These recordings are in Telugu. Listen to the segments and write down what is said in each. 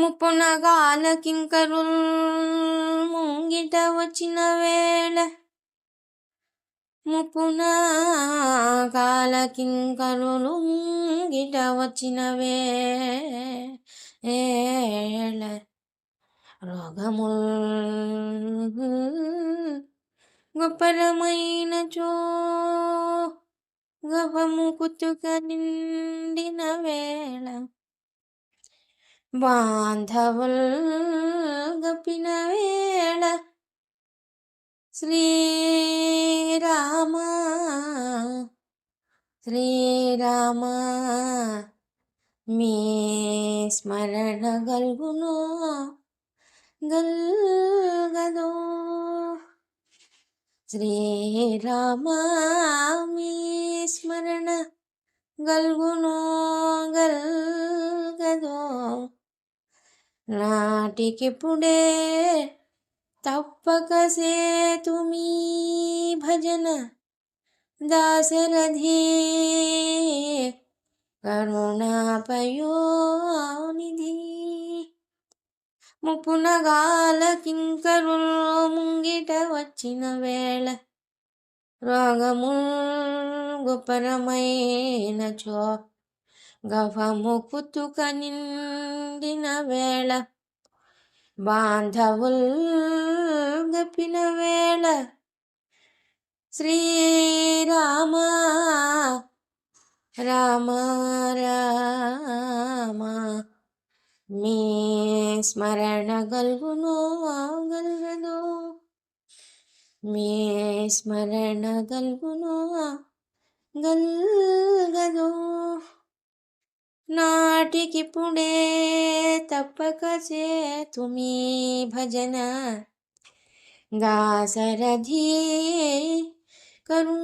ముప్పున గాల కింకరుల్ ముంగిట వచ్చిన వేళ, ముప్పున గాల కింకరులు ముంగిట వచ్చిన వేళ, రోగముల్ గొప్పరమైనచో గవము కుతుక నిండిన వేళ, బాంధవుల్ గప్పిన వేళ, శ్రీరామ శ్రీరామ మీ స్మరణ గల్గునో గల్గదో, శ్రీరామ మీ స్మరణ గల్గునో గల్గదో, నాటికిప్పుడే తప్పక సేతుమీ భజన, దాశరథి కరుణాపయోనిధి. ముప్పున గాల కింకరుల్ ముంగిట వచ్చిన వేళ, రోగముల్ గొప్పరమైనచో గవము కుతుక నిండిన వేళ, బాంధవుల్ గప్పిన వేళ, శ్రీరామ రామ రామ మీ స్మరణ గల్గునో గల్గదో, మీ స్మరణ గల్గునో గల్గదో, నాటికిప్పుడే తప్పక చేతుమీ భజన, దాశరథి కరుణాపయోనిధి,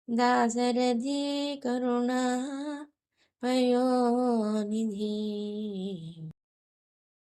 దాశరథి కరుణాపయోనిధి.